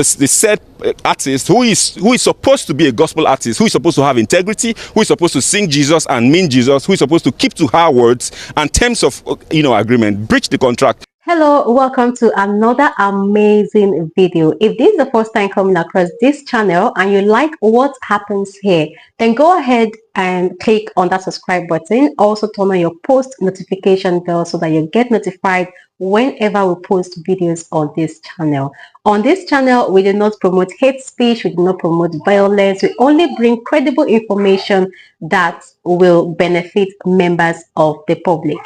The said artist who is supposed to be a gospel artist, who is supposed to have integrity, who is supposed to sing Jesus and mean Jesus, who is supposed to keep to her words and terms of agreement, breach the contract. Hello, welcome to another amazing video. If this is the first time coming across this channel and you like what happens here, then go ahead and click on that subscribe button. Also turn on your post notification bell so that you get notified whenever we post videos on this channel. On this channel, we do not promote hate speech, we do not promote violence, we only bring credible information that will benefit members of the public.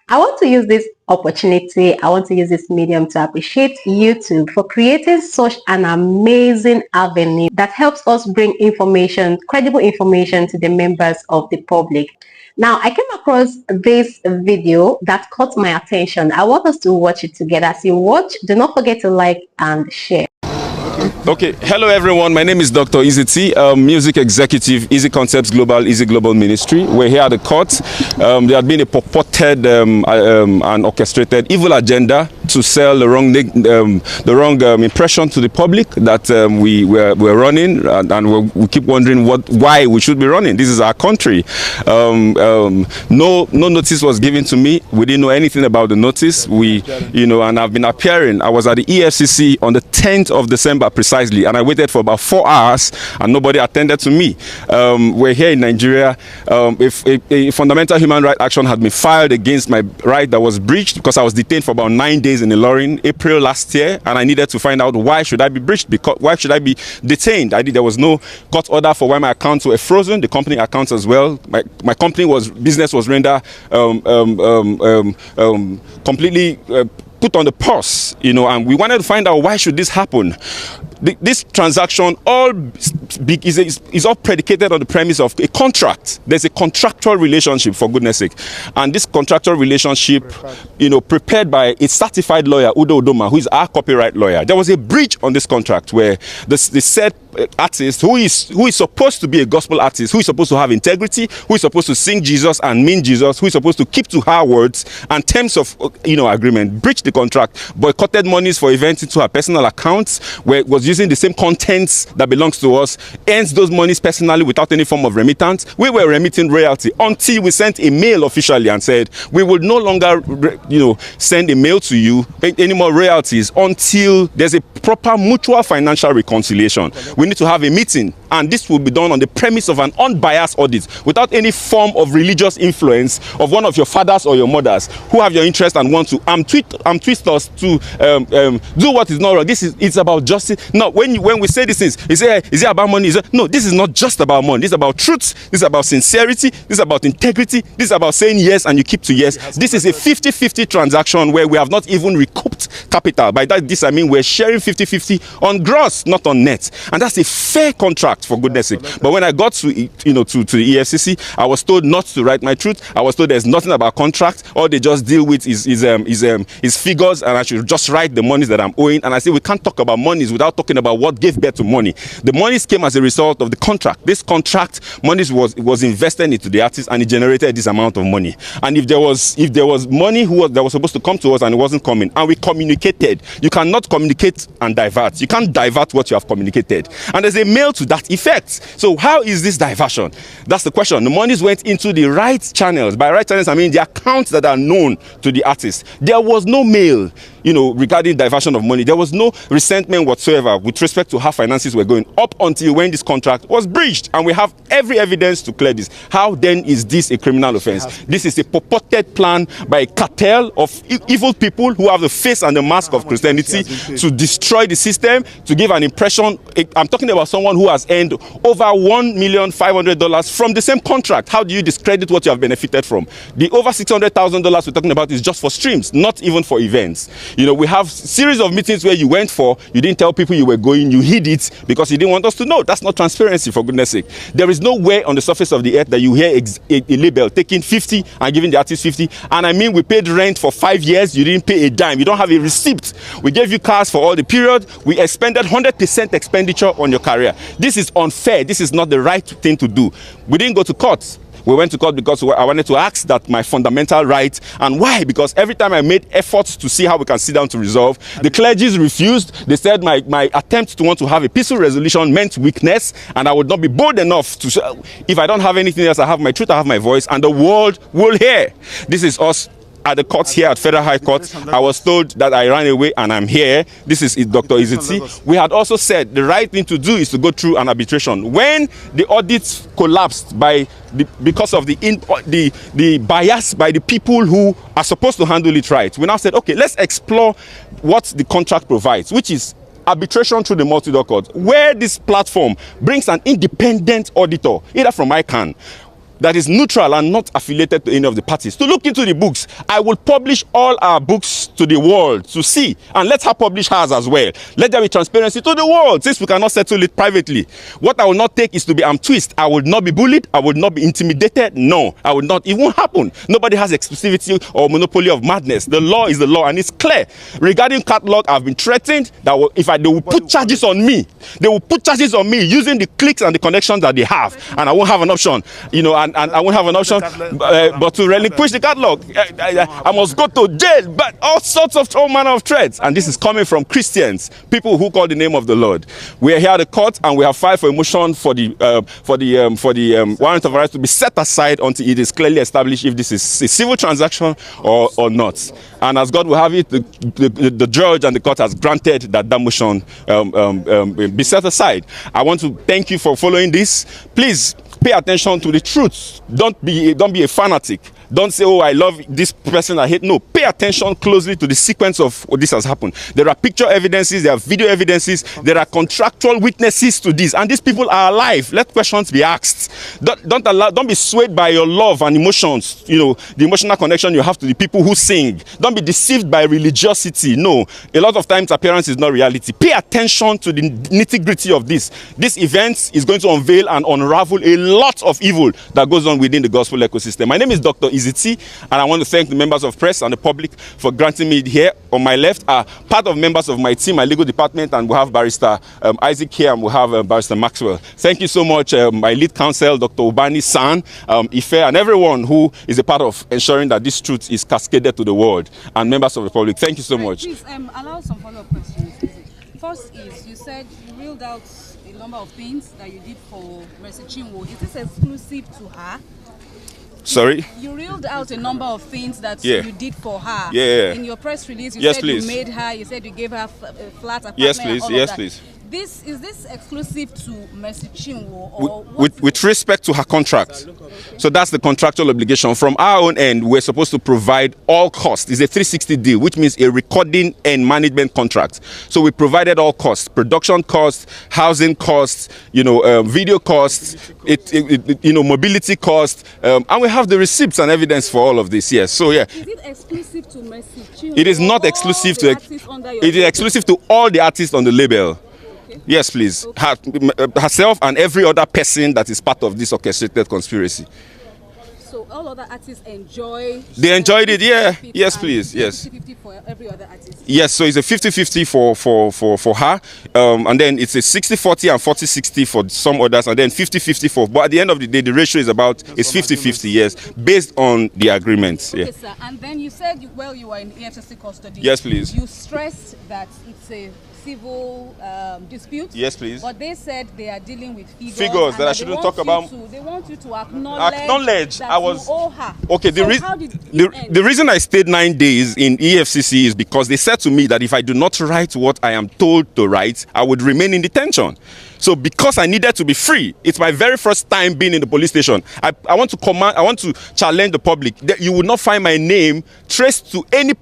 I want to use this opportunity, I want to use this medium to appreciate YouTube for creating such an amazing avenue that helps us bring information, credible information to the members of the public. Now, I came across this video that caught my attention. I want us to watch it together. As you watch, do not forget to like and share. Okay, hello everyone. My name is Dr. Eezee, music executive, Eezee Conceptz Eezee Global Ministry. We're here at the court. There had been a purported and orchestrated evil agenda to sell the wrong impression to the public that we're running, and we keep wondering why we should be running. This is our country. No notice was given to me. We didn't know anything about the notice. And I've been appearing. I was at the EFCC on the 10th of December precisely, and I waited for about 4 hours and nobody attended to me. We're here in Nigeria. If a fundamental human rights action had been filed against my right that was breached because I was detained for about 9 days in Ilorin, April last year, and I needed to find out why should I be breached, because why should I be detained. There was no court order for why my accounts were frozen, the company accounts as well. My company business was rendered completely put on the pause, and we wanted to find out why should this happen. This transaction is all predicated on the premise of a contract. There's a contractual relationship, for goodness sake, and this contractual relationship, prepared by a certified lawyer, Udo Udoma, who is our copyright lawyer. There was a breach on this contract where the said artist who is supposed to be a gospel artist, who is supposed to have integrity, who is supposed to sing Jesus and mean Jesus, who is supposed to keep to her words and terms of agreement, breached the contract, boycotted monies for events into her personal accounts, where it was using the same contents that belongs to us, earns those monies personally without any form of remittance. We were remitting royalty until we sent a mail officially and said we will no longer send a mail to you any more royalties until there's a proper mutual financial reconciliation. We need to have a meeting, and this will be done on the premise of an unbiased audit without any form of religious influence of one of your fathers or your mothers who have your interest and want to twist us to do what is not wrong. It's about justice. Now, when we say these things, is it about money? No, this is not just about money. This is about truth. This is about sincerity. This is about integrity. This is about saying yes and you keep to yes. This is a 50-50 transaction where we have not even recouped capital. By this I mean we're sharing 50-50 on gross, not on net, and that's a fair contract, for goodness sake. But when I got to the EFCC, I was told not to write my truth. I was told there's nothing about contract. All they just deal with is figures, and I should just write the monies that I'm owing. And I say we can't talk about monies without talking about what gave birth to money. The monies came as a result of the contract. This contract, monies was invested into the artist, and it generated this amount of money. And if there was money that was supposed to come to us and it wasn't coming, and we communicated, you cannot communicate and divert. You can't divert what you have communicated. And there's a mail to that effect. So how is this diversion? That's the question. The monies went into the right channels. By right channels, I mean the accounts that are known to the artist. There was no mail, regarding diversion of money. There was no resentment whatsoever with respect to how finances were going up until when this contract was breached. And we have every evidence to clear this. How then is this a criminal offense? This is a purported plan by a cartel of evil people who have the face and the mask of Christianity to destroy the system, to give an impression. I'm talking about someone who has earned over $1,500,000 from the same contract. How do you discredit what you have benefited from? The over $600,000 we're talking about is just for streams, not even for events. We have series of meetings where you went for, you didn't tell people you were going, you hid it because you didn't want us to know. That's not transparency, for goodness sake. There is no way on the surface of the earth that you hear a label taking 50 and giving the artist 50. And I mean, we paid rent for 5 years, you didn't pay a dime. You don't have a receipt. We gave you cars for all the period. We expended 100% expenditure on your career. This is unfair. This is not the right thing to do. We didn't go to court. We went to court because I wanted to ask that my fundamental right. And why? Because every time I made efforts to see how we can sit down to resolve, the clergies refused. They said my attempt to want to have a peaceful resolution meant weakness, and I would not be bold enough to say, if I don't have anything else, I have my truth, I have my voice, and the world will hear. This is us at the courts here at Federal High Court. I was told that I ran away and I'm here. This is Dr. Eezee. We had also said the right thing to do is to go through an arbitration. When the audits collapsed because of the bias by the people who are supposed to handle it right, we now said, okay, let's explore what the contract provides, which is arbitration through the multi-door court, where this platform brings an independent auditor, either from ICANN, that is neutral and not affiliated to any of the parties, to look into the books. I will publish all our books to the world to see, and let her publish hers as well. Let there be transparency to the world, since we cannot settle it privately. What I will not take is to be arm twist. I will not be bullied. I will not be intimidated. No, I will not. It won't happen. Nobody has exclusivity or monopoly of madness. The law is the law, and it's clear. Regarding catalog, I've been threatened that they will put charges on me. They will put charges on me using the clicks and the connections that they have, and I won't have an option. And I won't have an option but to relinquish the catalog. I must go to jail, but all sorts of all manner of threats. And this is coming from Christians, people who call the name of the Lord. We are here at the court, and we have filed for a motion for the warrant of arrest to be set aside until it is clearly established if this is a civil transaction or not. And as God will have it, the judge and the court has granted that motion be set aside. I want to thank you for following this. Please pay attention to the truth. Don't be a fanatic. Don't say, oh, I love this person, I hate. No, pay attention closely to the sequence of what this has happened. There are picture evidences, there are video evidences, there are contractual witnesses to this, and these people are alive. Let questions be asked. Don't be swayed by your love and emotions, the emotional connection you have to the people who sing. Don't be deceived by religiosity. No, a lot of times appearance is not reality. Pay attention to the nitty-gritty of this. This event is going to unveil and unravel a lot of evil that goes on within the gospel ecosystem. My name is Dr. Eezee, and I want to thank the members of press and the public for granting me here. On my left are part of members of my team, my legal department, and we have Barrister Isaac here, and we have Barrister Maxwell. Thank you so much, my lead counsel, Dr. Ubani San, Ife, and everyone who is a part of ensuring that this truth is cascaded to the world, and members of the public. Thank you so much. Please allow some follow-up questions. First is, you said you ruled out a number of things that you did for Mercy Chinwo. Is this exclusive to her? Sorry? You reeled out a number of things that you did for her. Yeah. In your press release, you said you made her, you said you gave her a flat apartment. Yes, please. Yes, please. Is this exclusive to Mercy Chinwo? Or with respect to her contract. So that's the contractual obligation. From our own end, we're supposed to provide all costs. It's a 360 deal, which means a recording and management contract. So we provided all costs: production costs, housing costs, video costs, mobility costs, and we have the receipts and evidence for all of this. Yes. So yeah. Is it exclusive to Mercy Chinwo? It is not exclusive to. It is exclusive to all the artists on the label. Yes, please. Okay. Herself and every other person that is part of this orchestrated conspiracy. So all other artists enjoy... They enjoyed it, yeah. Yes, please. Yes. 50-50 for every other artist. Yes, so it's a 50-50 for her. And then it's a 60-40 and 40-60 for some others. And then 50-50 for... But at the end of the day, the ratio is about... It's 50-50, yes. Based on the agreements. Okay, yeah. Sir. And then you said, you are in EFCC custody. Yes, please. You stressed that it's a civil dispute. Yes, please. But they said they are dealing with figures that I shouldn't talk about. They want you to acknowledge that I was you owe her. Okay. The reason I stayed 9 days in EFCC is because they said to me that if I do not write what I am told to write, I would remain in detention. So because I needed to be free, it's my very first time being in the police station. I want to challenge the public that you will not find my name traced to any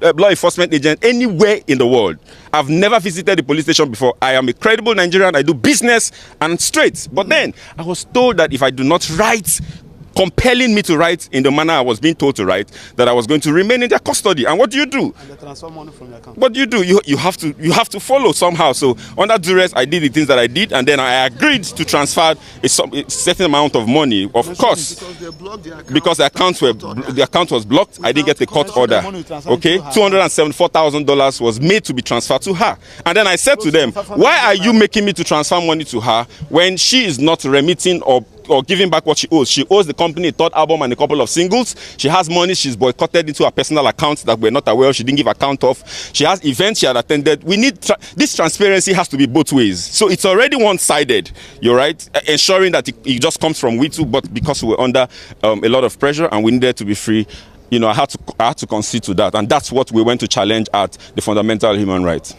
law enforcement agent anywhere in the world. I've never visited the police station before. I am a credible Nigerian. I do business and straight. But then I was told that if I do not write, compelling me to write in the manner I was being told to write, that I was going to remain in their custody. And what do? And they transfer money from your account. What do? You have to follow somehow. So under Durex, I did the things that I did, and then I agreed to transfer a certain amount of money, of course, because the account was blocked. I didn't get the court order. Okay, $274,000 was made to be transferred to her, and then I said to them, "Why are you making me to transfer money to her when she is not remitting or or giving back what she owes. She owes the company a third album and a couple of singles. She has money she's boycotted into her personal accounts that we're not aware of. She didn't give account of. She has events she had attended. We need this transparency has to be both ways. So it's already one-sided. You're right, ensuring that it just comes from we two, but because we're under a lot of pressure and we needed to be free, you know, I had to concede to that, and that's what we went to challenge at the fundamental human rights.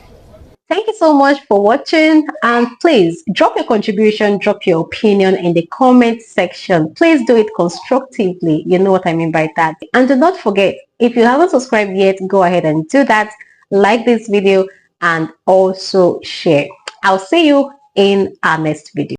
Thank you so much for watching, and please drop your contribution, drop your opinion in the comment section. Please do it constructively. You know what I mean by that. And do not forget, if you haven't subscribed yet, go ahead and do that. Like this video and also share. I'll see you in our next video.